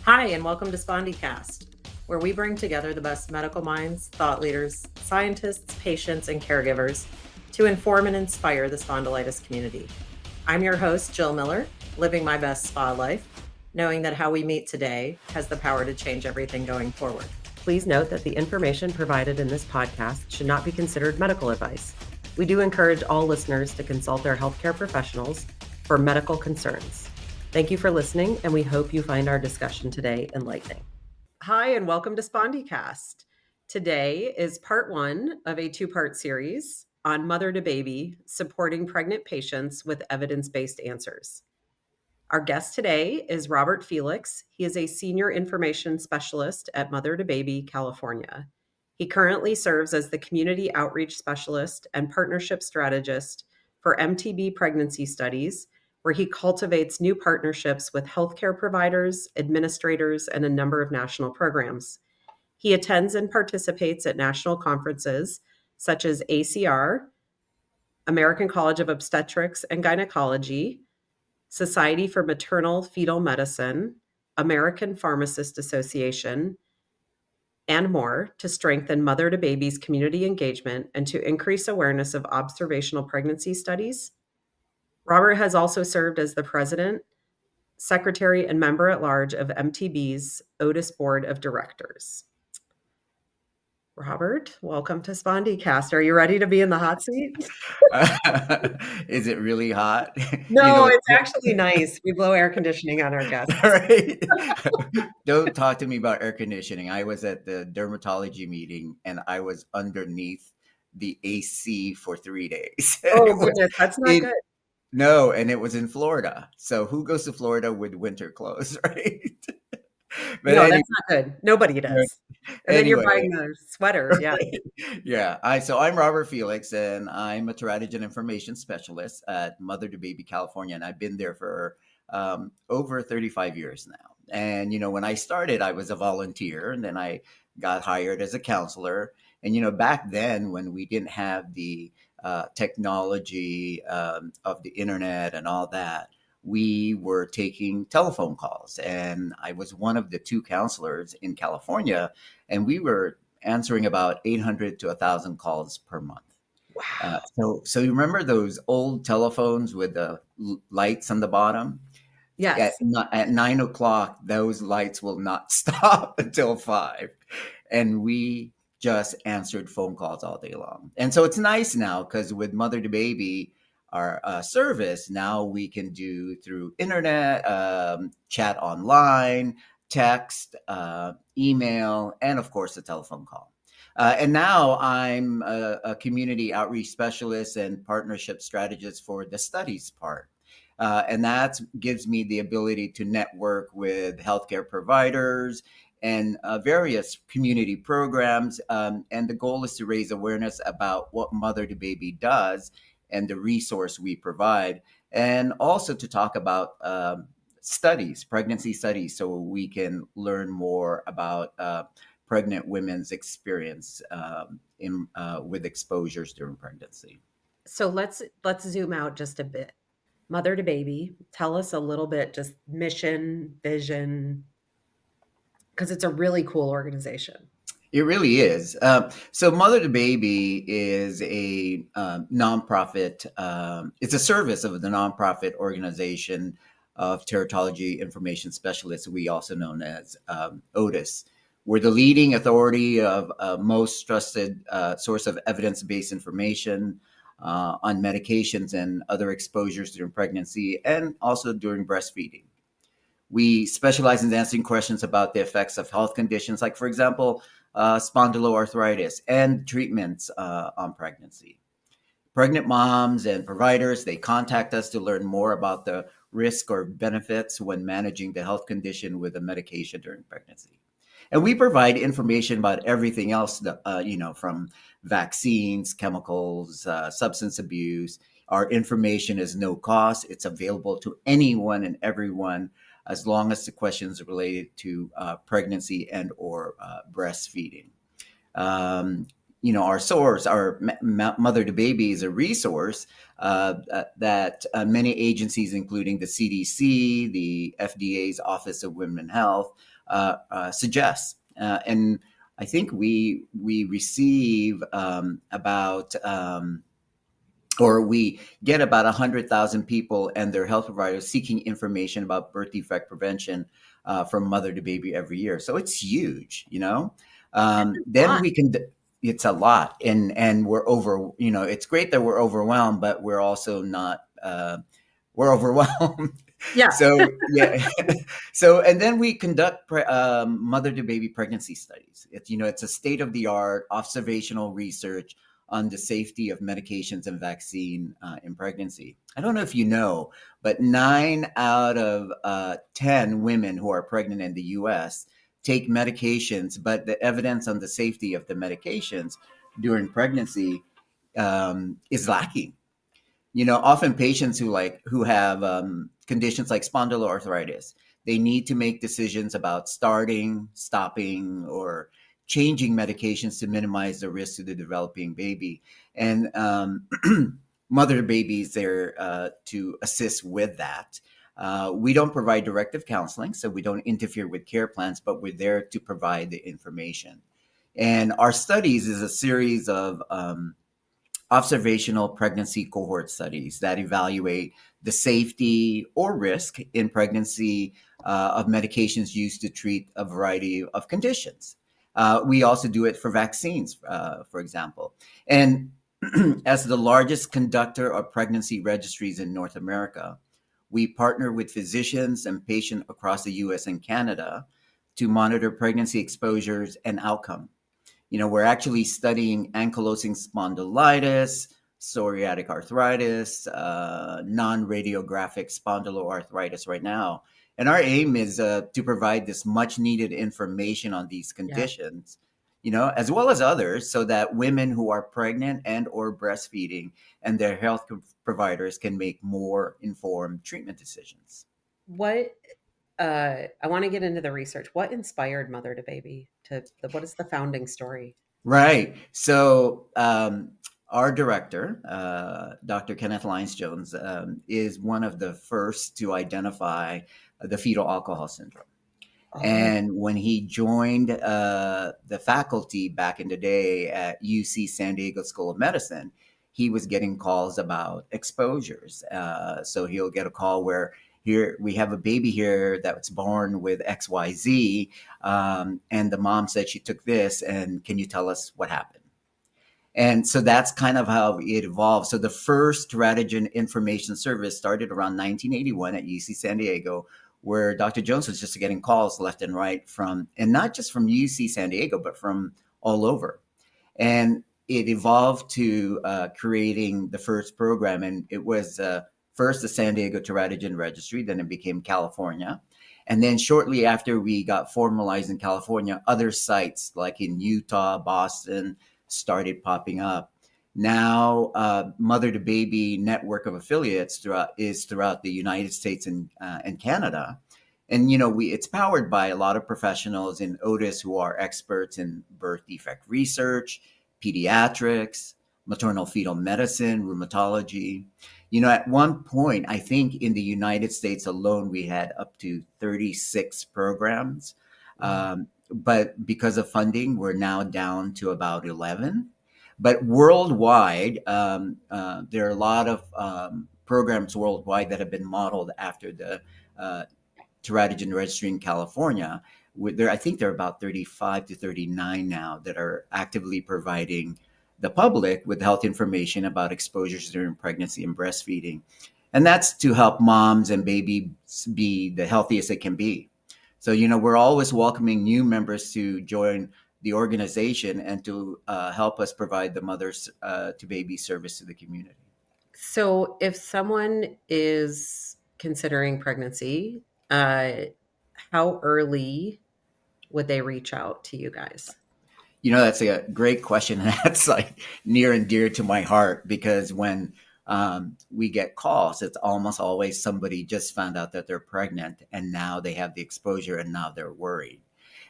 Hi, and welcome to SpondyCast, where we bring together the best medical minds, thought leaders, scientists, patients, and caregivers to inform and inspire the spondylitis community. I'm your host, Jill Miller, living my best spa life, knowing that how we meet today has the power to change everything going forward. Please note that the information provided in this podcast should not be considered medical advice. We do encourage all listeners to consult their healthcare professionals for medical concerns. Thank you for listening, and we hope you find our discussion today enlightening. Hi, and welcome to SpondyCast. Today is part one of a two-part series on MotherToBaby, supporting pregnant patients with evidence-based answers. Our guest today is Robert Felix. He is a senior information specialist at MotherToBaby, California. He currently serves as the community outreach specialist and partnership strategist for MTB pregnancy studies, where he cultivates new partnerships with healthcare providers, administrators, and a number of national programs. He attends and participates at national conferences such as ACR, American College of Obstetrics and Gynecology, Society for Maternal Fetal Medicine, American Pharmacist Association, and more to strengthen MotherToBaby's community engagement and to increase awareness of observational pregnancy studies. Robert has also served as the president, secretary, and member at large of MTB's Otis Board of Directors. Robert, welcome to SpondyCast. Are you ready to be in the hot seat? Is it really hot? No, it's actually nice. We blow air conditioning on our guests. Right? Don't talk to me about air conditioning. I was at the dermatology meeting and I was underneath the AC for 3 days. Oh, goodness, that's not good. No, and it was in Florida. So who goes to Florida with winter clothes, right? But No, anyway, that's not good. Nobody does. And then you're buying the sweater. Yeah. Yeah. I'm Robert Felix, and I'm a teratogen information specialist at MotherToBaby, California, and I've been there for over 35 years now. And when I started, I was a volunteer, and then I got hired as a counselor. And back then, when we didn't have the technology of the internet and all that, we were taking telephone calls, and I was one of the two counselors in California, and we were answering about 800 to 1,000 calls per month. Wow. So you remember those old telephones with the lights on the bottom? Yes. At 9 o'clock, those lights will not stop until 5, and we just answered phone calls all day long. And so it's nice now because with MotherToBaby, our service, now we can do through internet, chat online, text, email, and of course a telephone call. And now I'm a community outreach specialist and partnership strategist for the studies part. And that gives me the ability to network with healthcare providers and various community programs. And the goal is to raise awareness about what MotherToBaby does and the resource we provide, and also to talk about pregnancy studies, so we can learn more about pregnant women's experience with exposures during pregnancy. So let's zoom out just a bit. MotherToBaby, tell us a little bit, just mission, vision, because it's a really cool organization. It really is. So MotherToBaby is a nonprofit. It's a service of the nonprofit organization of teratology information specialists, we also known as Otis. We're the leading authority of most trusted source of evidence-based information on medications and other exposures during pregnancy and also during breastfeeding. We specialize in answering questions about the effects of health conditions, like, for example, spondyloarthritis and treatments on pregnancy. Pregnant moms and providers, they contact us to learn more about the risk or benefits when managing the health condition with a medication during pregnancy. And we provide information about everything else, from vaccines, chemicals, substance abuse. Our information is no cost. It's available to anyone and everyone, as long as the questions are related to pregnancy and or breastfeeding. Our source, our MotherToBaby, is a resource that many agencies, including the CDC, the FDA's Office of Women and Health, suggests. And I think we receive or we get about 100,000 people and their health providers seeking information about birth defect prevention from mother to baby every year. So it's huge, you know. Then Lot. we can. It's a lot, and we're over. You know, it's great that we're overwhelmed, but we're also not. We're overwhelmed. Yeah. So yeah. So and then we conduct mother to baby pregnancy studies. It's a state of the art observational research on the safety of medications and vaccine in pregnancy. I don't know if you know, but 9 out of 10 women who are pregnant in the U.S. take medications, but the evidence on the safety of the medications during pregnancy is lacking. Often patients who have conditions like spondyloarthritis, they need to make decisions about starting, stopping, or changing medications to minimize the risk to the developing baby. And mother to baby is there to assist with that. We don't provide directive counseling, so we don't interfere with care plans, but we're there to provide the information. And our studies is a series of observational pregnancy cohort studies that evaluate the safety or risk in pregnancy of medications used to treat a variety of conditions. We also do it for vaccines, for example. And as the largest conductor of pregnancy registries in North America, we partner with physicians and patients across the US and Canada to monitor pregnancy exposures and outcome. We're actually studying ankylosing spondylitis, psoriatic arthritis, non-radiographic spondyloarthritis right now. And our aim is to provide this much needed information on these Yeah. conditions, as well as others, so that women who are pregnant and or breastfeeding and their health providers can make more informed treatment decisions. What I want to get into the research. What inspired Mother to Baby what is the founding story? Right. So our director, Dr. Kenneth Lyons Jones, is one of the first to identify the fetal alcohol syndrome. Oh, And when he joined the faculty back in the day at UC San Diego School of Medicine, he was getting calls about exposures. So he'll get a call where here we have a baby here that's born with XYZ, and the mom said she took this, and can you tell us what happened? And so that's kind of how it evolved. So the first teratogen information service started around 1981 at UC San Diego, where Dr. Jones was just getting calls left and right and not just from UC San Diego, but from all over. And it evolved to creating the first program. And it was first the San Diego Teratogen Registry, then it became California. And then shortly after we got formalized in California, other sites like in Utah, Boston, started popping up. Now, mother to baby network of affiliates throughout the United States and Canada. And it's powered by a lot of professionals in Otis who are experts in birth defect research, pediatrics, maternal fetal medicine, rheumatology. At one point, I think in the United States alone, we had up to 36 programs. wow. But because of funding, we're now down to about 11. But worldwide, there are a lot of programs worldwide that have been modeled after the teratogen registry in California. I think there are about 35 to 39 now that are actively providing the public with health information about exposures during pregnancy and breastfeeding. And that's to help moms and babies be the healthiest they can be. So, we're always welcoming new members to join the organization and to help us provide the mothers to baby service to the community. So, if someone is considering pregnancy, uh, how early would they reach out to you guys? That's a great question. And that's like near and dear to my heart because when we get calls, it's almost always somebody just found out that they're pregnant and now they have the exposure and now they're worried.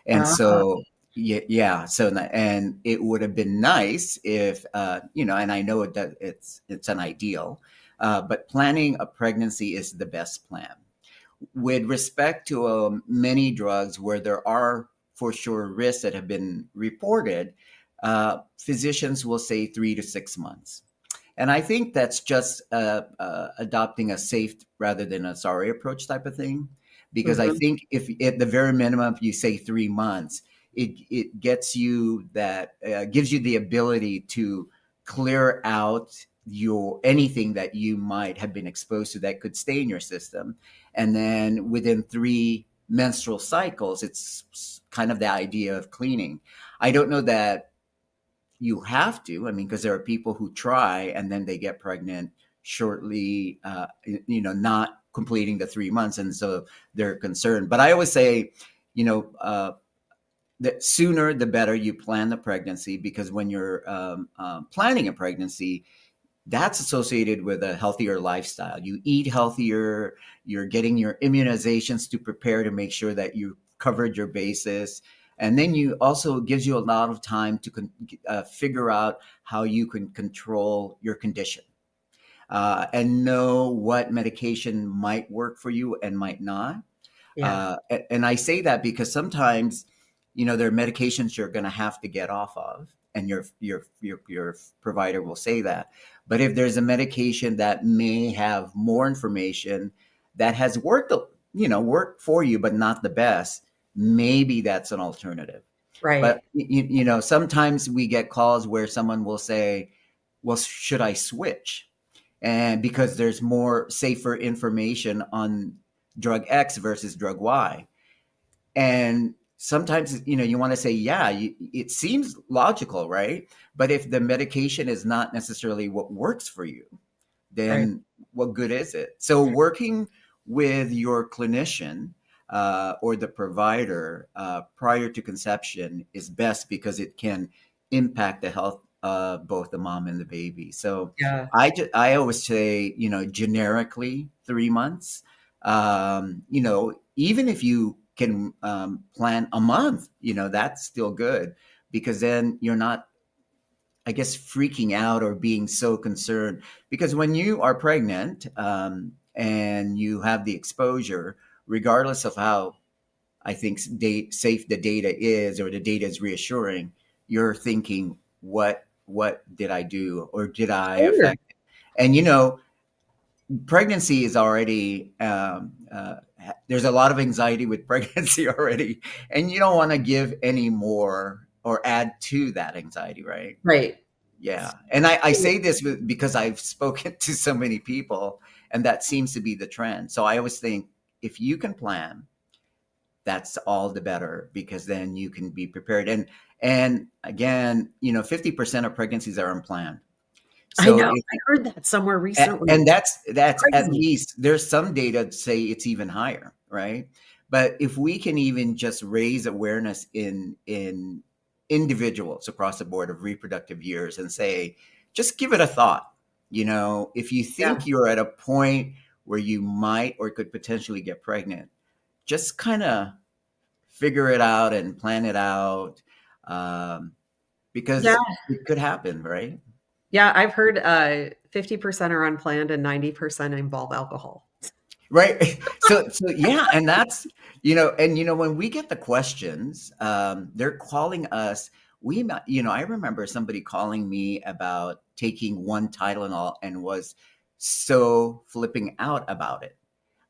And Ah, so, yeah. So, and it would have been nice if, and I know that it's an ideal, but planning a pregnancy is the best plan. with respect to many drugs where there are for sure risks that have been reported, physicians will say 3 to 6 months. And I think that's just adopting a safe rather than a sorry approach type of thing. Because I Mhm. think if at the very minimum, if you say 3 months, it gets you that, gives you the ability to clear out your anything that you might have been exposed to that could stay in your system. And then within 3 menstrual cycles, it's kind of the idea of cleaning. I don't know that you have to. I mean, because there are people who try and then they get pregnant shortly, not completing the 3 months, and so they're concerned. But I always say, the sooner the better you plan the pregnancy, because when you're planning a pregnancy, that's associated with a healthier lifestyle. You eat healthier, you're getting your immunizations to prepare to make sure that you covered your bases. And then you also gives you a lot of time to figure out how you can control your condition, and know what medication might work for you and might not. Yeah. And I say that because sometimes, there are medications you're going to have to get off of, and your provider will say that. But if there's a medication that may have more information that has worked for you, but not the best, maybe that's an alternative. But Right. sometimes we get calls where someone will say, "Well, should I switch?" And because there's more safer information on drug X versus drug Y. And sometimes, you want to say, yeah, it seems logical, right? But if the medication is not necessarily what works for you, Right. then what good is it? So working with your clinician, or the provider, prior to conception is best, because it can impact the health of both the mom and the baby. So Yeah. I always say, generically 3 months. Even if you can plan a month, that's still good, because then you're not, I guess, freaking out or being so concerned. Because when you are pregnant, and you have the exposure, regardless of how I think safe the data is, or the data is reassuring, you're thinking, what did I do, or did I Sure. affect it? And pregnancy is already, there's a lot of anxiety with pregnancy already, and you don't want to give any more or add to that anxiety, right? Right. Yeah. And I say this because I've spoken to so many people, and that seems to be the trend. So I always think, if you can plan, that's all the better, because then you can be prepared. And again, 50% of pregnancies are unplanned. I So know. I heard that somewhere recently. and that's at Crazy. least, there's some data to say it's even higher, right? But if we can even just raise awareness in individuals across the board of reproductive years, and say, just give it a thought. If you Yeah. think you're at a point where you might or could potentially get pregnant, just kind of figure it out and plan it out, um, Yeah. because it could happen, right? Yeah. I've heard 50% are unplanned and 90% involve alcohol. Right. So yeah, and that's, when we get the questions, they're calling us. I remember somebody calling me about taking one Tylenol and was so flipping out about it.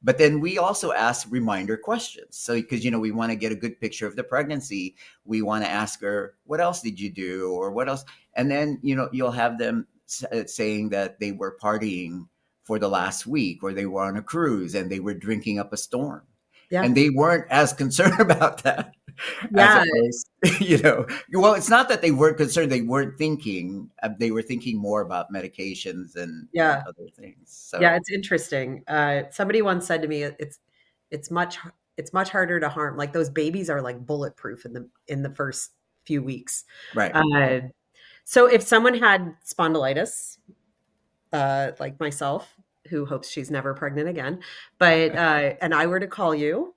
But then we also ask reminder questions. So, because, we want to get a good picture of the pregnancy, we want to ask her, what else did you do? Or what else? And then, you'll have them saying that they were partying for the last week, or they were on a cruise and they were drinking up a storm. Yeah. And they weren't as concerned about that, as Yeah. opposed, well, it's not that they weren't concerned, they weren't thinking, they were thinking more about medications and Yeah. other things. Yeah. So, It's interesting. Somebody once said to me, it's much it's much harder to harm. Like those babies are like bulletproof in the first few weeks. right. Uh, so if someone had spondylitis, like myself, who hopes she's never pregnant again, but and I were to call you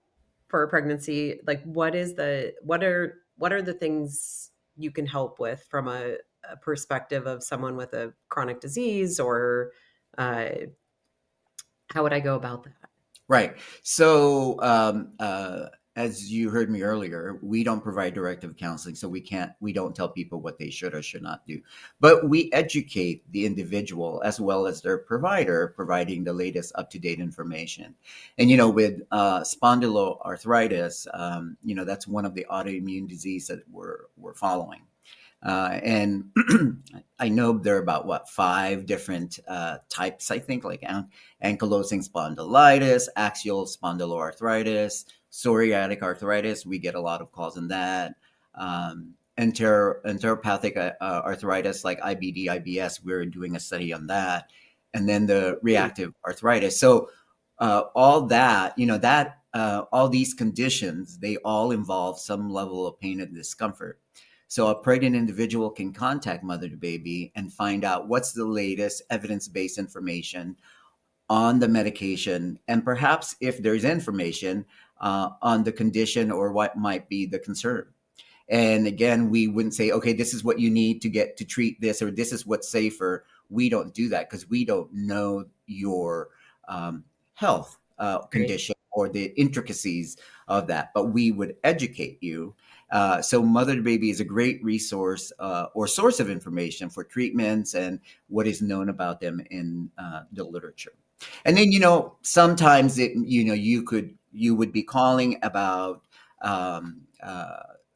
for a pregnancy, like what are the things you can help with from a perspective of someone with a chronic disease, or uh, how would I go about that? Right. So, as you heard me earlier, we don't provide directive counseling, so we don't tell people what they should or should not do. But we educate the individual as well as their provider, providing the latest up to date information. And, with spondyloarthritis, that's one of the autoimmune diseases that we're following. And I know there are about five different types, I think, like ankylosing spondylitis, axial spondyloarthritis, psoriatic arthritis. We get a lot of calls on that. Enteropathic arthritis, like IBD, IBS. We're doing a study on that. And then the reactive arthritis. So all that, all these conditions, they all involve some level of pain and discomfort. So a pregnant individual can contact MotherToBaby and find out what's the latest evidence-based information on the medication, and perhaps if there's information on the condition or what might be the concern. And again, we wouldn't say, okay, this is what you need to get to treat this, or this is what's safer. We don't do that because we don't know your health Right. condition or the intricacies of that, but we would educate you. So MotherToBaby is a great resource or source of information for treatments and what is known about them in the literature. And then, sometimes you would be calling about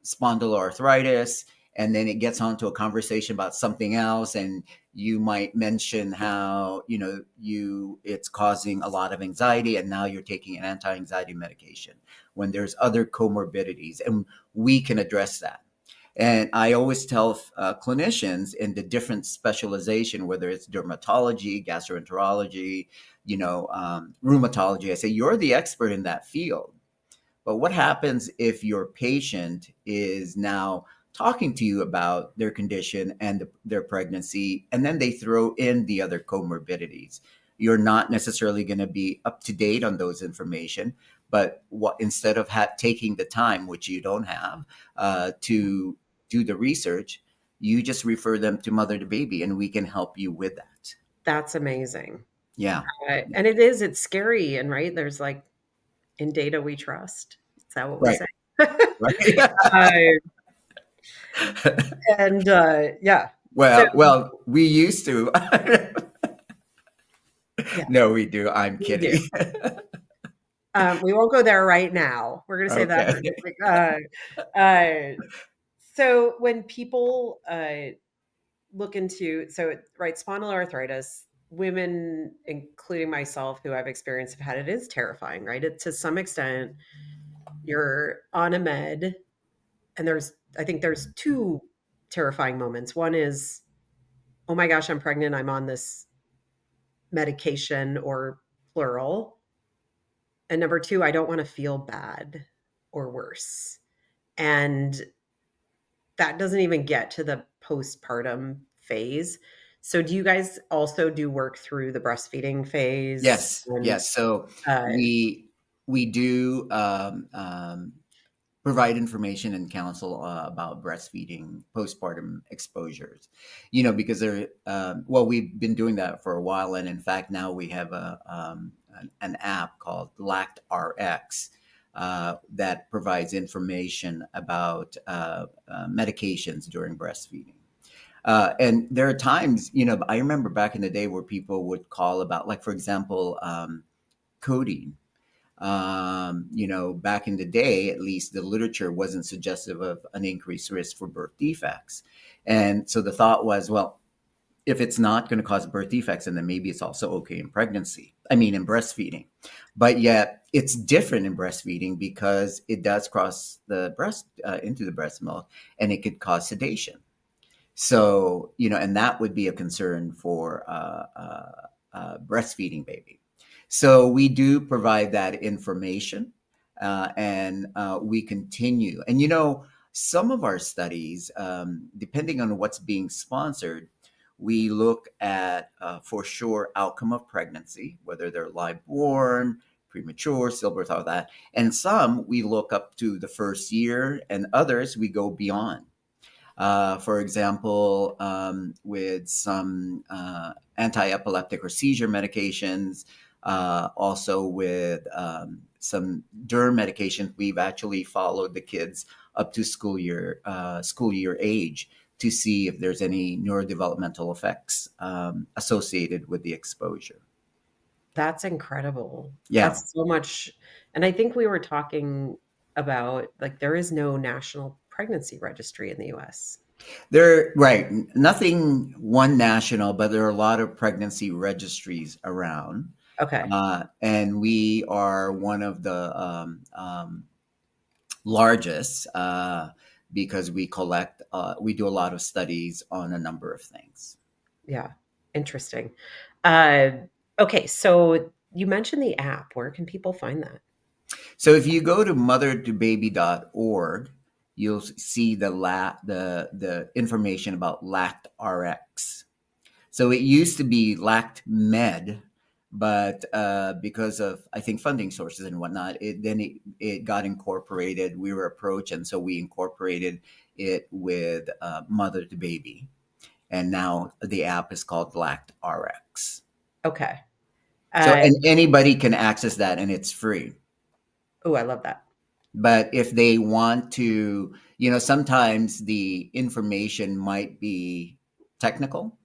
spondyloarthritis, and then it gets onto a conversation about something else, and you might mention how it's causing a lot of anxiety, and now you're taking an anti-anxiety medication when there's other comorbidities, and we can address that. And I always tell clinicians in the different specialization, whether it's dermatology, gastroenterology, rheumatology, I say, you're the expert in that field. But what happens if your patient is now talking to you about their condition and their pregnancy, and then they throw in the other comorbidities? You're not necessarily going to be up to date on those information, but instead of taking the time, which you don't have, to do the research, you just refer them to MotherToBaby, and we can help you with that. That's amazing. Yeah. And it's scary. And right, there's like in data we trust. Is that what we Right. say? Right. uh, and yeah. So Well, we used to. yeah, No, we do. I'm we do. kidding. We won't go there right now. We're going to say that. Okay. So when people look into right, spondyloarthritis, women, including myself, who I've experienced, have had it, is terrifying, right? It, to some extent, you're on a med, and I think there's two terrifying moments. One is, oh my gosh, I'm pregnant. I'm on this medication, or plural. And number two, I don't want to feel bad or worse. And that doesn't even get to the postpartum phase. So do you guys also do work through the breastfeeding phase? Yes, And yes. So uh, we do provide information and counsel about breastfeeding postpartum exposures. Because we've been doing that for a while, and in fact now we have an app called LactRx that provides information about medications during breastfeeding. And there are times, I remember back in the day where people would call about, like, for example, codeine. Back in the day, at least the literature wasn't suggestive of an increased risk for birth defects. And so the thought was, well, if it's not going to cause birth defects, and then maybe it's also okay in pregnancy. I mean, in breastfeeding. But yet it's different in breastfeeding because it does cross the breast into the breast milk, and it could cause sedation. So, and that would be a concern for breastfeeding baby. So we do provide that information, and we continue. And, some of our studies, depending on what's being sponsored, we look at, for sure, outcome of pregnancy, whether they're live born, premature, stillbirth, all that. And some we look up to the first year, and others we go beyond. For example, with some anti-epileptic or seizure medications, Also with some derm medications, we've actually followed the kids up to school year age to see if there's any neurodevelopmental effects associated with the exposure. That's incredible. Yeah. That's so much. And I think we were talking about like there is no national pregnancy registry in the US. There, right. Nothing one national, but there are a lot of pregnancy registries around. Okay. And we are one of the largest because we do a lot of studies on a number of things. Yeah. Interesting. Uh, okay. So you mentioned the app. Where can people find that? So if you go to mothertobaby.org, you'll see the information about LACT RX. So it used to be LACT Med, but because of I think funding sources and whatnot, it got incorporated. We were approached, and so we incorporated it with Mother to Baby, and now the app is called LACT RX. Okay. So Uh, and anybody can access that, and it's free. oh, I love that. But if they want to, sometimes the information might be technical.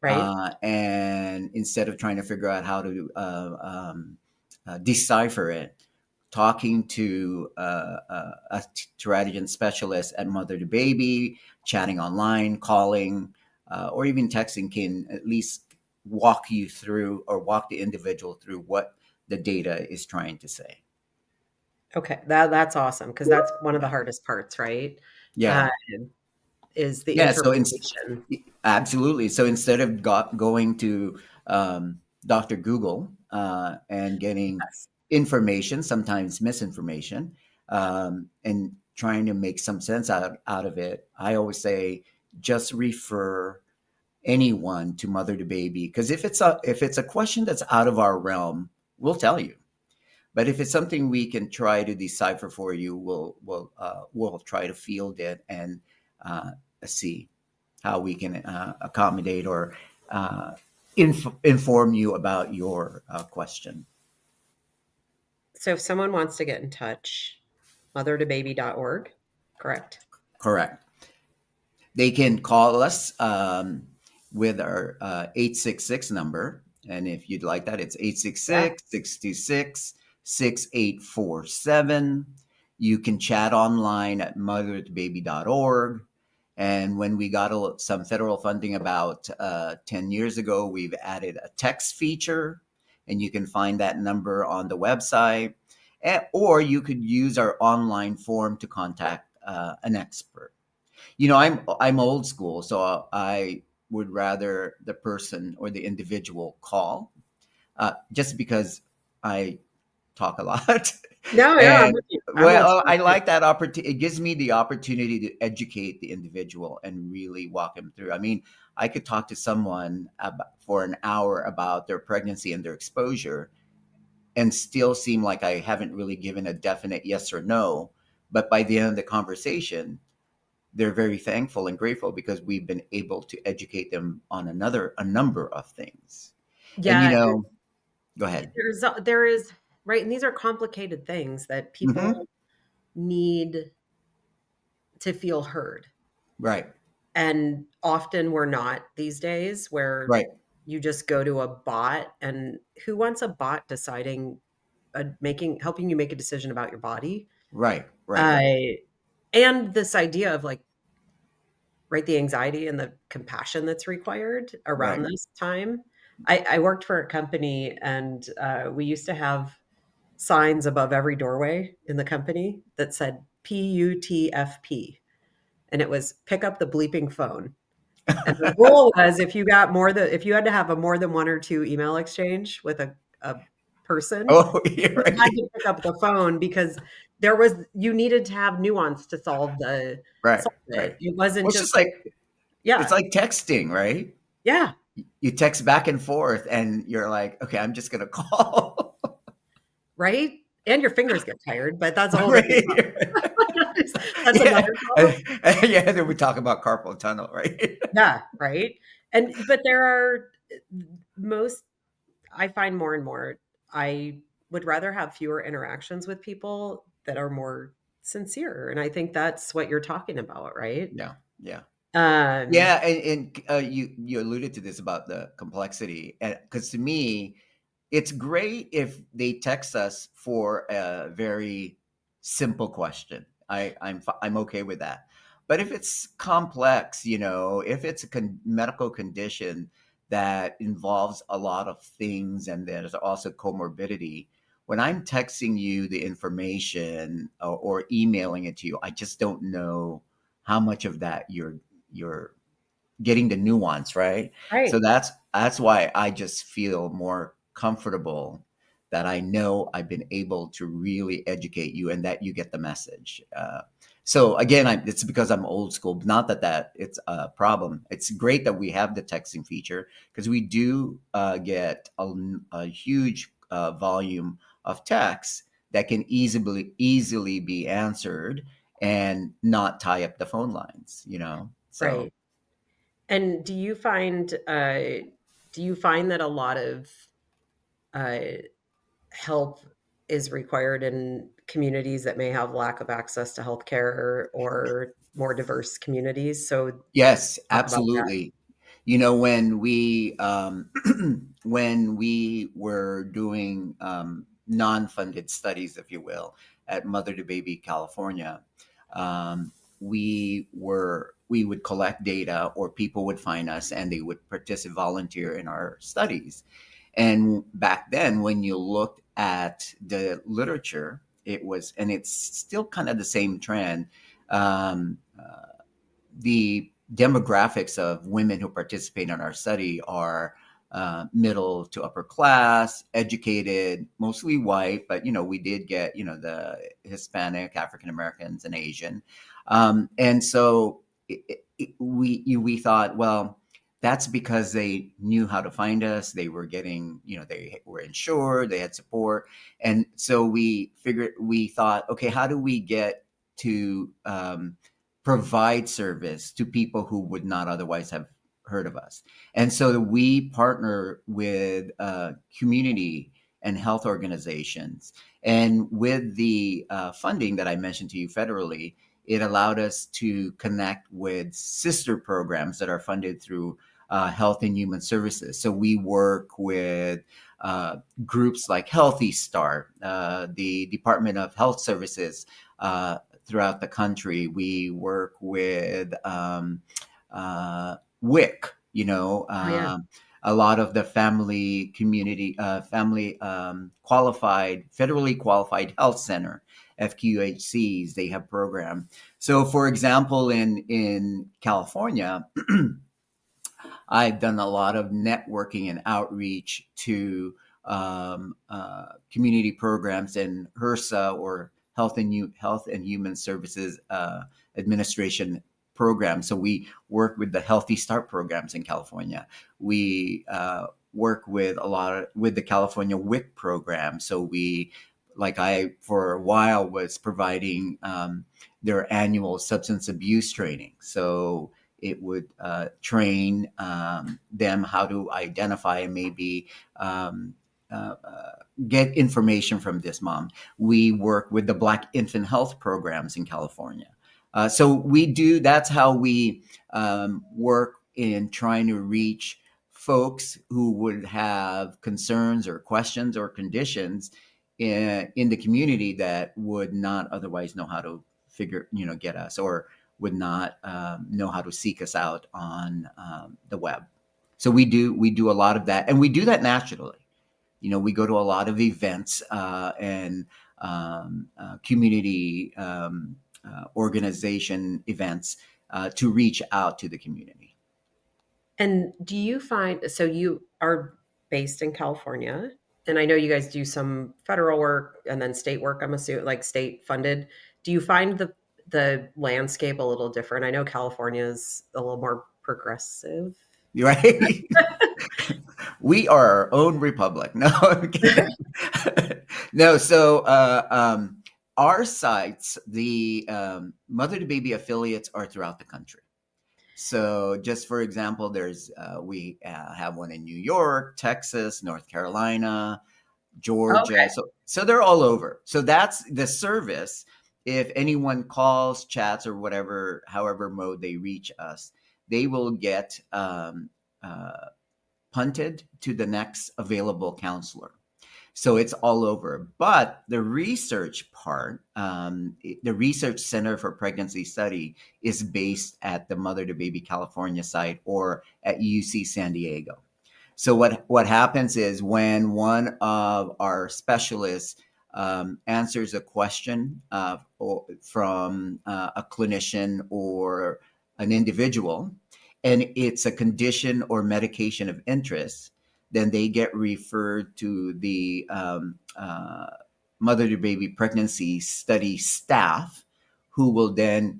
Right. And instead of trying to figure out how to decipher it, talking to a teratogen specialist at Mother to Baby, chatting online, calling, or even texting can at least walk you through or walk the individual through what the data is trying to say. Okay. That's awesome because that's one of the hardest parts, right? Yeah. Uh, is the Yeah. interpretation. Absolutely. So instead of going to Dr. Google and getting Yes. information, sometimes misinformation, and trying to make some sense out of it, I always say just refer anyone to Mother to Baby, because if it's a question that's out of our realm, we'll tell you. But if it's something we can try to decipher for you, we'll try to field it and uh, see how we can accommodate or inform you about your question. So if someone wants to get in touch, mothertobaby.org, correct? Correct. They can call us with our 866 number. And if you'd like that, it's eight six Yeah. six 626 6847. You can chat online at mothertobaby.org. And when we got some federal funding about 10 years ago, we've added a text feature, and you can find that number on the website. Or you could use our online form to contact an expert. I'm old school, so I would rather the person or the individual call, just because I talk a lot. No, yeah, I'm And with you. I'm old well, school I too. like that opportunity. It gives me the opportunity to educate the individual and really walk them through. I mean, I could talk to someone for an hour about their pregnancy and their exposure and still seem like I haven't really given a definite yes or no. But by the end of the conversation, they're very thankful and grateful because we've been able to educate them on a number of things. And Yeah, go ahead. there is right, and these are complicated things that Hmm. people need to feel heard. Right, And often we're not these days where right, you just go to a bot and who wants a bot deciding making helping you make a decision about your body? right, right, right, I and this idea of like right the anxiety and the compassion that's required around right. this time. I worked for a company and we used to have signs above every doorway in the company that said PUTFP, and it was pick up the bleeping phone. And the rule was if you had to have a more than one or two email exchange with a person, Oh, you're you had right, to pick up the phone because you needed to have nuance to right, solve right. it. It wasn't Well, just like, it's yeah, like texting, right? yeah, You text back and forth, and you're like, okay, I'm just gonna call. right? And your fingers get tired, but that's a whole different Right. that's Yeah, another problem. yeah. Then we talk about carpal tunnel, right? Yeah, right? But there are most I find more and more. I would rather have fewer interactions with people that are more sincere, and I think that's what you're talking about, right? Yeah, yeah. Um, Yeah, and you alluded to this about the complexity, because to me, it's great if they text us for a very simple question. I'm okay with that. But if it's complex, if it's a medical condition that involves a lot of things and there's also comorbidity, when I'm texting you the information or emailing it to you, I just don't know how much of that you're getting the nuance, right? So right, that's why I just feel more comfortable that I know I've been able to really educate you and that you get the message. So again, it's because I'm old school. Not that it's a problem. It's great that we have the texting feature because we do get a huge volume of text that can easily be answered and not tie up the phone lines. So right. And do you find that a lot of uh, help is required in communities that may have lack of access to healthcare or more diverse communities? So yes, talk about that. absolutely. When we when we were doing non-funded studies, if you will, at Mother to Baby, California, we would collect data, or people would find us and they would participate, volunteer in our studies. And back then, when you looked at the literature, and it's still kind of the same trend. The demographics of women who participate in our study are middle to upper class, educated, mostly white, but we did get the Hispanic, African Americans, and Asian, and so we thought, well, that's because they knew how to find us. They were getting, they were insured, they had support, and so we thought, okay, how do we get to provide service to people who would not otherwise have heard of us. And so we partner with community and health organizations. And with the funding that I mentioned to you federally, it allowed us to connect with sister programs that are funded through Health and Human Services. So we work with groups like Healthy Start, the Department of Health Services, throughout the country. We work with WIC, Oh, yeah. a lot of the family qualified, federally qualified health center, FQHCs, they have program. So, for example, in California, I've done a lot of networking and outreach to community programs and HRSA, or Health and Human Services Administration program. So we work with the Healthy Start programs in California. We work with with the California WIC program. So I for a while was providing their annual substance abuse training. So it would train them how to identify and maybe uh, uh, get information from this mom. We work with the Black Infant Health programs in California. So that's how we work in trying to reach folks who would have concerns or questions or conditions in the community that would not otherwise know how to get us, or would not know how to seek us out on the web. So we do a lot of that, and we do that nationally. We go to a lot of events and community organization events to reach out to the community. And do you find so you are based in California, and I know you guys do some federal work and then state work, I'm assuming, like state funded. Do you find the landscape a little different? I know California is a little more progressive. Right? We are our own republic. No, I'm kidding. No, so our sites, the Mother to Baby affiliates, are throughout the country. So, just for example, we have one in New York, Texas, North Carolina, Georgia. Okay. So they're all over. So that's the service. If anyone calls, chats, or whatever, however mode they reach us, they will get punted to the next available counselor. So it's all over. But the research part, the Research Center for Pregnancy Study, is based at the Mother to Baby California site or at UC San Diego. So what happens is when one of our specialists answers a question from a clinician or an individual, and it's a condition or medication of interest, then they get referred to the mother to baby pregnancy study staff, who will then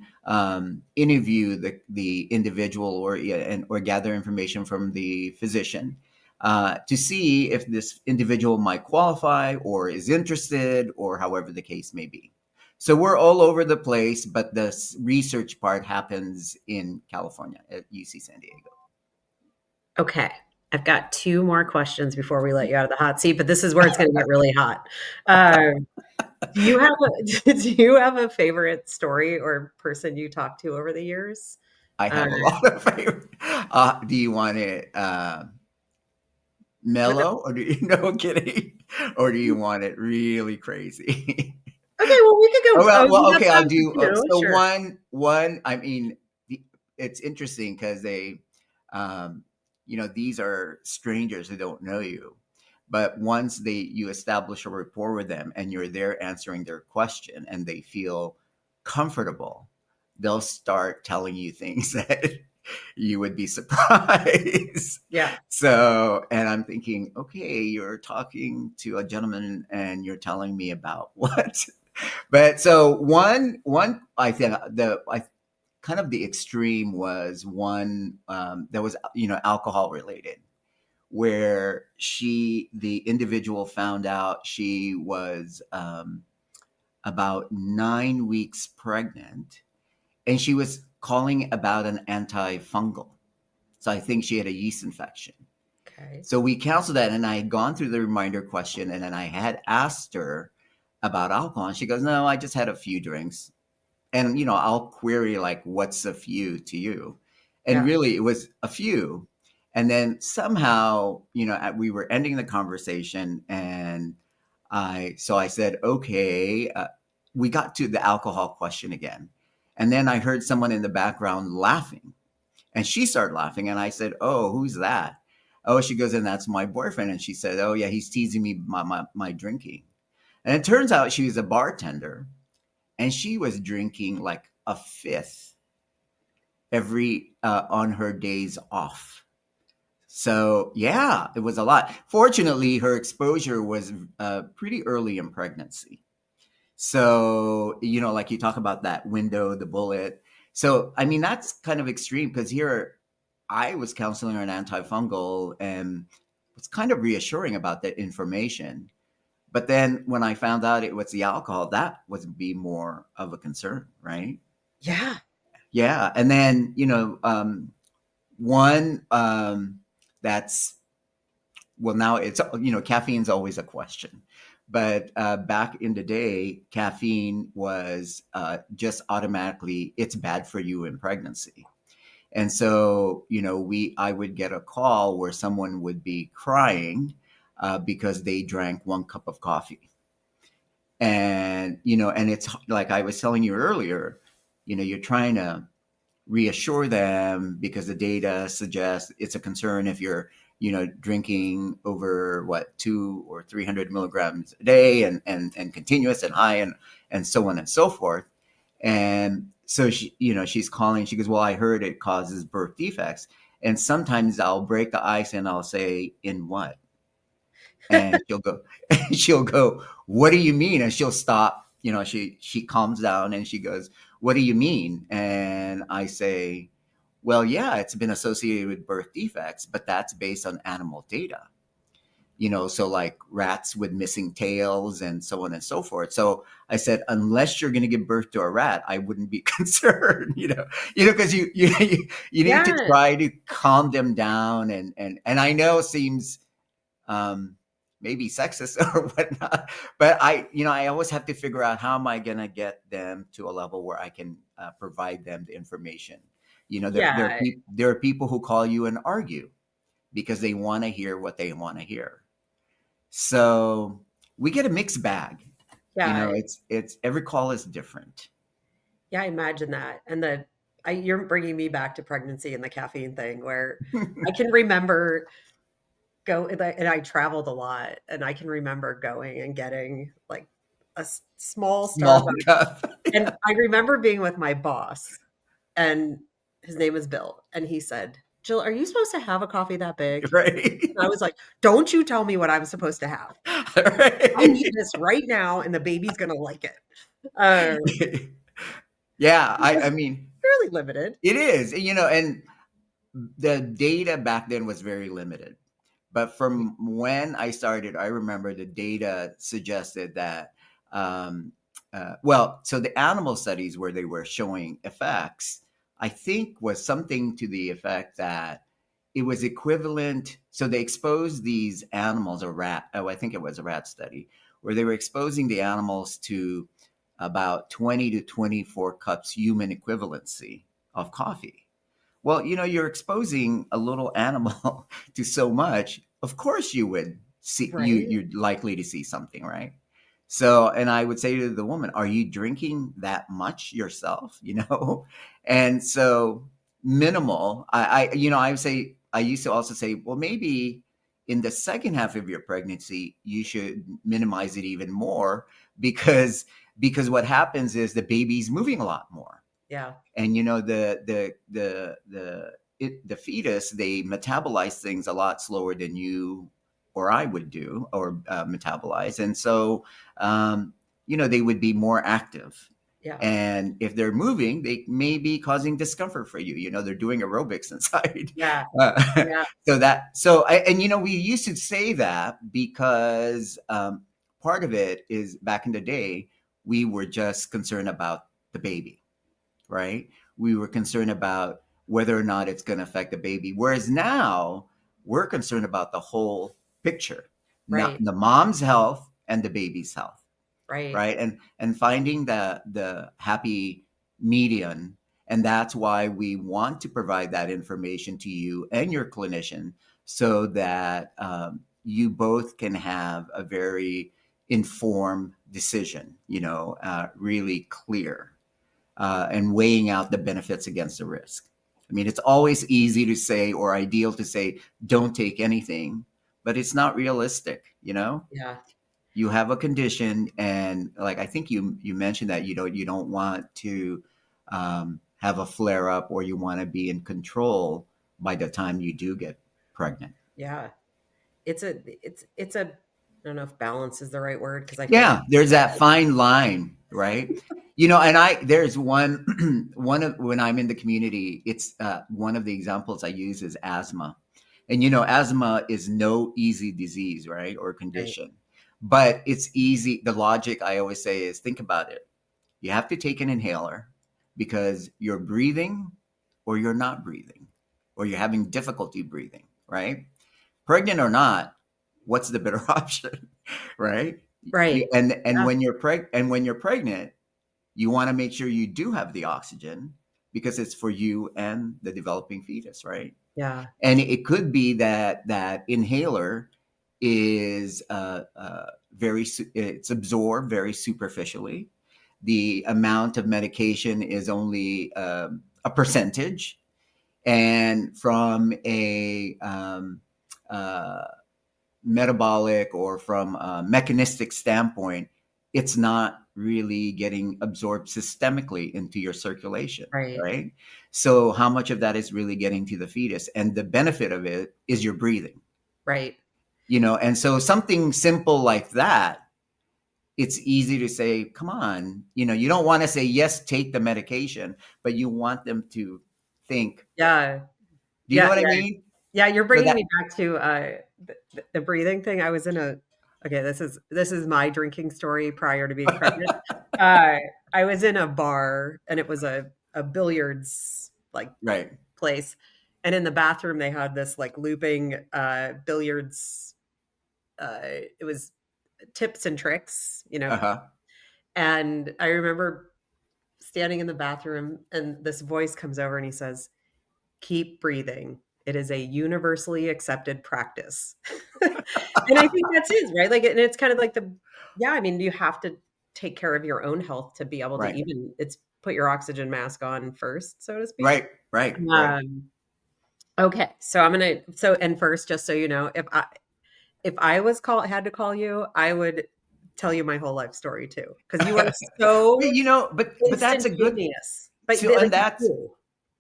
interview the individual or gather information from the physician to see if this individual might qualify or is interested or however the case may be. So we're all over the place, but the research part happens in California at UC San Diego. Okay. I've got two more questions before we let you out of the hot seat, but this is where it's going to get really hot. Do you have do you have a favorite story or person you talked to over the years? I Uh, have a lot of favorite. Do you want it with a mellow, or do you no kidding, or do you want it really crazy? Okay, well, we could go Oh well, that's okay. I'll fine, do. So sure. one. I mean, it's interesting because they, um, these are strangers who don't know you, but once you establish a rapport with them and you're there answering their question and they feel comfortable, they'll start telling you things that you would be surprised. Yeah. So, and I'm thinking, okay, you're talking to a gentleman and you're telling me about what? But so one I think I kind of the extreme was one that was alcohol related, where the individual found out she was about 9 weeks pregnant, and she was calling about an antifungal. So I think she had a yeast infection. Okay. So we counseled that, and I had gone through the reminder question, and then I had asked her about alcohol, and she goes, "No, I just had a few drinks." And I'll query like, "What's a few to you?" And Yeah. really, it was a few. And then somehow, we were ending the conversation, and I said, "Okay." We got to the alcohol question again, and then I heard someone in the background laughing. And she started laughing, and I said, "Oh, who's that?" Oh, she goes, "And that's my boyfriend." And she said, "Oh, yeah, he's teasing me my drinking." And it turns out she was a bartender, and she was drinking like a fifth every on her days off. So yeah, it was a lot. Fortunately, her exposure was pretty early in pregnancy. So, like you talk about that window, the bullet. So, I mean, that's kind of extreme because here I was counseling her an antifungal and was kind of reassuring about that information. But then when I found out it was the alcohol, that would be more of a concern, right? Yeah. Yeah. And then, one that's, well, now it's, caffeine's always a question. But back in the day, caffeine was just automatically, it's bad for you in pregnancy. And so, I would get a call where someone would be crying because they drank 1 cup of coffee. And it's like I was telling you earlier, you're trying to reassure them because the data suggests it's a concern if you're, drinking over 200 or 300 milligrams a day and continuous and high and so on and so forth. And so she's calling. She goes, "Well, I heard it causes birth defects." And sometimes I'll break the ice and I'll say, "In what?" And she'll go, "What do you mean?" And she'll stop. She calms down and she goes, "What do you mean?" And I say, "Well, yeah, it's been associated with birth defects, but that's based on animal data. So like rats with missing tails and so on and so forth." So I said, unless you're going to give birth to a rat, I wouldn't be concerned, because you need to Yeah. try to calm them down. And I know it seems maybe sexist or whatnot. But I always have to figure out how am I going to get them to a level where I can provide them the information. Yeah. There are people who call you and argue because they want to hear what they want to hear. So we get a mixed bag. Yeah. It's every call is different. Yeah, I imagine that. And you're bringing me back to pregnancy and the caffeine thing where I can remember and I traveled a lot, and I can remember going and getting like small Small Starbucks. cup. And I remember being with my boss, and his name is Bill, and he said, "Jill, are you supposed to have a coffee that big?" Right. And I was like, "Don't you tell me what I'm supposed to have. I need Right. this right now, and the baby's gonna like it." Uh, Yeah, it was I mean, fairly limited. it is, and the data back then was very limited. But from when I started, I remember the data suggested that, so the animal studies where they were showing effects, I think was something to the effect that it was equivalent. So they exposed these animals, a rat, oh, I think it was a rat study, where they were exposing the animals to about 20 to 24 cups human equivalency of coffee. Well, you're exposing a little animal to so much. Of course, you would see Right? you're likely to see something, right? So, and I would say to the woman, "Are you drinking that much yourself?" And so minimal. I would say I used to also say, well, maybe in the second half of your pregnancy, you should minimize it even more because what happens is the baby's moving a lot more, Yeah. and the fetus, they metabolize things a lot slower than you or I would do, or metabolize, and so they would be more active. Yeah. And if they're moving, they may be causing discomfort for you. They're doing aerobics inside. Yeah. uh, Yeah. we used to say that because part of it is back in the day we were just concerned about the baby, right? We were concerned about whether or not it's going to affect the baby. Whereas now we're concerned about the whole picture, not Right. the mom's health and the baby's health, Right. right? And finding the happy median. And that's why we want to provide that information to you and your clinician so that you both can have a very informed decision, really clear, and weighing out the benefits against the risk. I mean, it's always easy to say or ideal to say, don't take anything, but it's not realistic, Yeah. You have a condition, and like I think you mentioned that you don't want to have a flare up, or you want to be in control by the time you do get pregnant. Yeah. It's a I don't know if balance is the right word because I feel like Yeah, there's that fine line, right? And there's one one of when I'm in the community, it's one of the examples I use is asthma. And asthma is no easy disease, right? Or right. condition. But it's easy. The logic I always say is think about it. You have to take an inhaler because you're breathing or you're not breathing, or you're having difficulty breathing, right? Pregnant or not, what's the better option, right? Right. And Yeah. when you're pregnant, you want to make sure you do have the oxygen because it's for you and the developing fetus, right? Yeah. And it could be that inhaler is it's absorbed very superficially. The amount of medication is only a percentage, and from a uh, metabolic or from a mechanistic standpoint, it's not really getting absorbed systemically into your circulation, Right. right? So, how much of that is really getting to the fetus? And the benefit of it is your breathing, Right. and so something simple like that, it's easy to say, come on, you don't want to say, yes, take the medication, but you want them to think, Yeah. do you know Yeah. what I Yeah. mean? Yeah. You're So bringing that, me back to the breathing thing. I was in a okay. This is my drinking story prior to being pregnant. Uh, I was in a bar and it was a billiards like right. place, and in the bathroom they had this like looping billiards it was tips and tricks, Uh-huh. and I remember standing in the bathroom and this voice comes over and he says, "Keep breathing. It is a universally accepted practice." And I think that's it, right? Like, and it's kind of like yeah, I mean, you have to take care of your own health to be able to Right. even it's put your oxygen mask on first, so to speak. Right. Right. Right. Um, okay, so and first, just so you know, if I was had to call you, I would tell you my whole life story too, because you are But, so but that's a good. instantaneous. But So, and like you that's, do.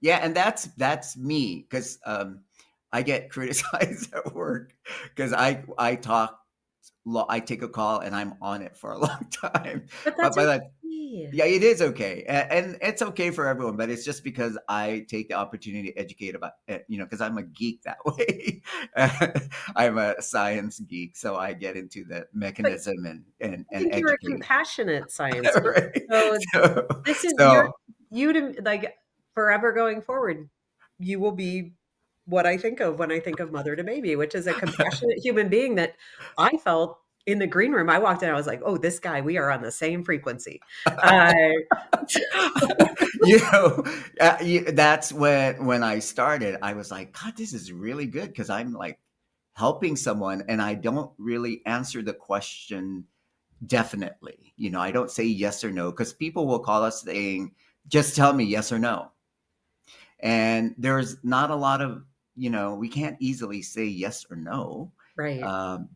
yeah, and that's me, because I get criticized at work because I talk, I take a call and I'm on it for a long time. But But that's by that, okay. yeah, it is okay, and it's okay for everyone. But it's just because I take the opportunity to educate about, because I'm a geek that way. I'm a science geek, so I get into the But mechanism and I think you're a educate. compassionate science geek. Right. So So, this is so you to like forever going forward, you will be what I think of when I think of mother to baby, which is a compassionate human being that I felt in the green room. I walked in, I was like, "Oh, this guy, we are on the same frequency." Uh, you know, that's when I started. I was like, God, this is really good, because I'm like helping someone, and I don't really answer the question definitely. I don't say yes or no, because people will call us saying, "Just tell me yes or no," and there's not a lot of, we can't easily say yes or no. right,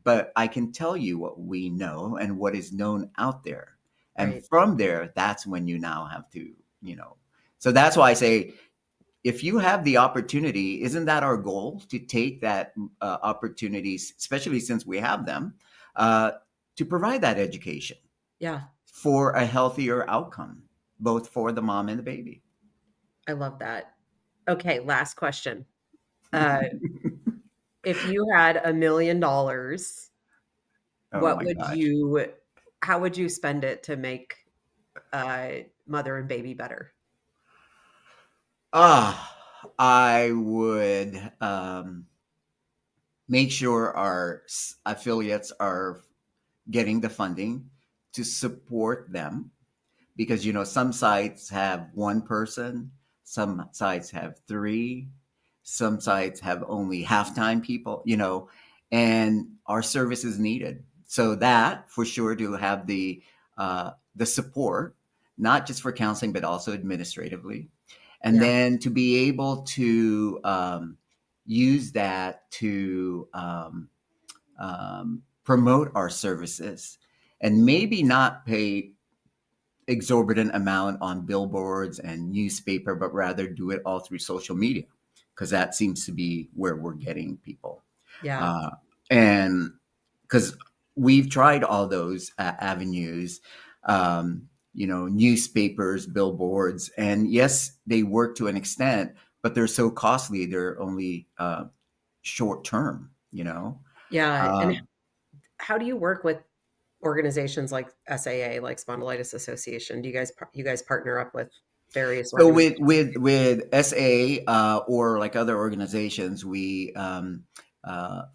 But I can tell you what we know and what is known out there. And right. from there, that's when you now have to, you know. So that's why I say, if you have the opportunity, isn't that our goal, to take that opportunities, especially since we have them, uh, to provide that education Yeah, for a healthier outcome, both for the mom and the baby? I love that. Okay, last question. Uh, if you had $1,000,000, Oh what my would gosh. you how would you spend it to make, mother and baby better? I would make sure our affiliates are getting the funding to support them, because some sites have one person, some sites have three, some sites have only half-time people, and our service is needed. So that for sure, to have the support, not just for counseling but also administratively, and Yeah, then to be able to use that to promote our services, and maybe not pay exorbitant amount on billboards and newspaper, but rather do it all through social media, because that seems to be where we're getting people. yeah, Uh, and because we've tried all those avenues, newspapers, billboards, and yes, they work to an extent, but they're so costly. They're only short term. yeah, and Um, how do you work with organizations like SAA, like Spondylitis Association? Do you guys partner up with various So with organizations? with with SA, or like other organizations, we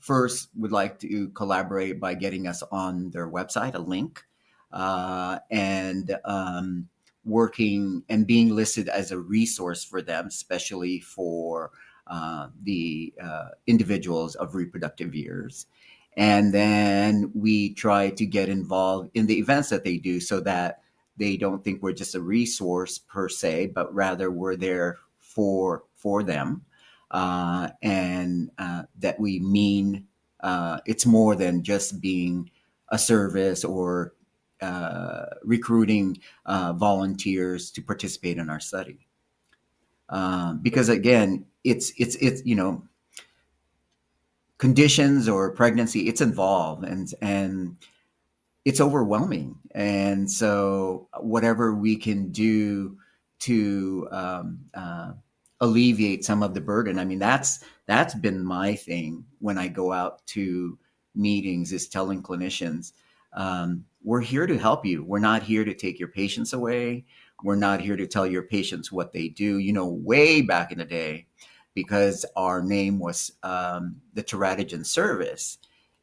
first would like to collaborate by getting us on their website, a link, and working and being listed as a resource for them, especially for the individuals of reproductive years. And then we try to get involved in the events that they do, so that they don't think we're just a resource per se, but rather we're there for them, and that we mean it's more than just being a service, or recruiting volunteers to participate in our study. Because again, it's conditions or pregnancy, it's involved, and it's overwhelming. And so, whatever we can do to alleviate some of the burden. I mean, that's been my thing when I go out to meetings, is telling clinicians, we're here to help you. We're not here to take your patients away. We're not here to tell your patients what they do. Way back in the day, because our name was the teratogen service,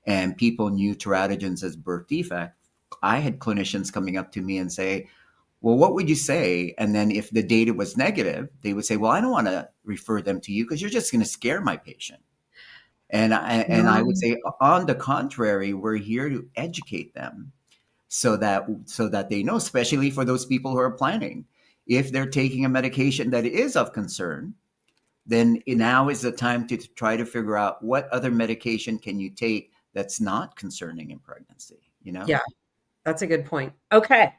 and people knew teratogens as birth defect, I had clinicians coming up to me and say, well, what would you say? And then if the data was negative, they would say, well, I don't want to refer them to you because you're just going to scare my patient. And I would say, on the contrary, we're here to educate them so that they know, especially for those people who are planning. If they're taking a medication that is of concern, then now is the time to try to figure out what other medication can you take that's not concerning in pregnancy, you know? Yeah, that's a good point. Okay.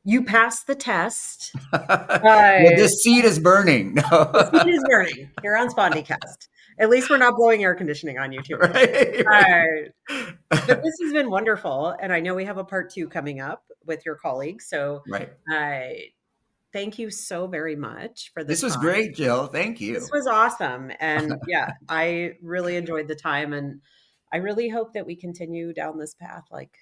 You passed the test. Well, this seed is burning. The seed No. is burning here on SpondyCast. At least we're not blowing air conditioning on you too much. Right, But this has been wonderful. And I know we have a part 2 coming up with your colleagues. So right. thank you so very much for the This was time. great, Jill. Thank This you. was awesome. And yeah, I really enjoyed the time. And I really hope that we continue down this path, like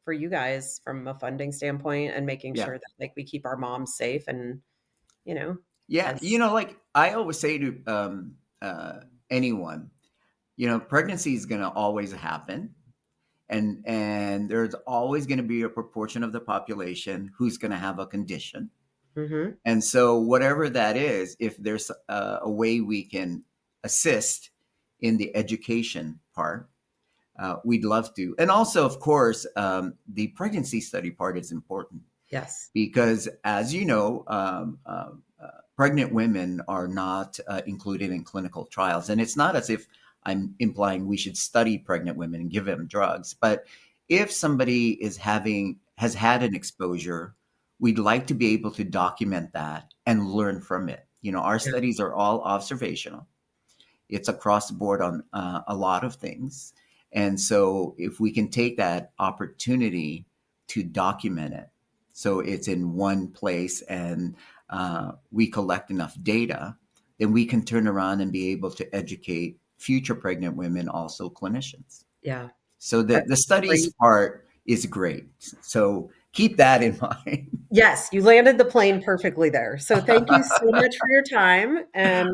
for you guys from a funding standpoint and making Yeah. sure that like we keep our moms safe and, you know, Yeah. as Like I always say to anyone, pregnancy is going to always happen. And there's always going to be a proportion of the population who's going to have a condition. Mhm. And so whatever that is, if there's a way we can assist in the education part, we'd love to. And also, of course, the pregnancy study part is important Yes. because, as you know, pregnant women are not included in clinical trials. And it's not as if I'm implying we should study pregnant women and give them drugs. But if somebody has had an exposure, we'd like to be able to document that and learn from it. Our studies are all observational. It's across the board on a lot of things. And so if we can take that opportunity to document it, so it's in one place and we collect enough data, then we can turn around and be able to educate future pregnant women, also clinicians. Yeah. So the That's studies great. part is great. So keep that in mind. Yes, you landed the plane perfectly there. So thank you so much for your time. And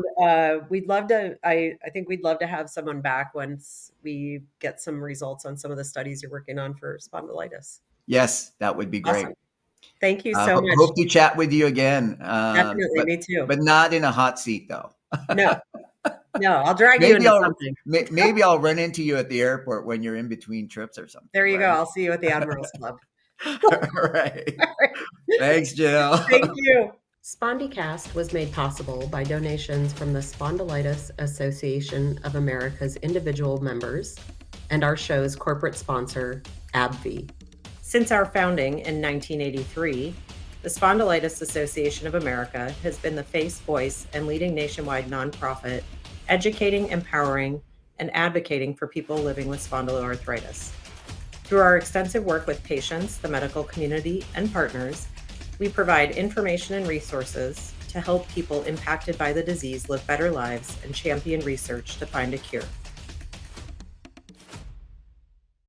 we'd love to, I think we'd love to have someone back once we get some results on some of the studies you're working on for spondylitis. Yes, that would be great. Awesome. Thank you so much. Hope to chat with you again, Definitely, me too. but not in a hot seat though. No, I'll drag you into something. Maybe I'll run into you at the airport when you're in between trips or something. There you right? go. I'll see you at the Admirals Club. All right. All right. Thanks, Jill. Thank you. SpondyCast was made possible by donations from the Spondylitis Association of America's individual members and our show's corporate sponsor, AbbVie. Since our founding in 1983, the Spondylitis Association of America has been the face, voice, and leading nationwide nonprofit educating, empowering, and advocating for people living with spondyloarthritis. Through our extensive work with patients, the medical community, and partners, we provide information and resources to help people impacted by the disease live better lives and champion research to find a cure.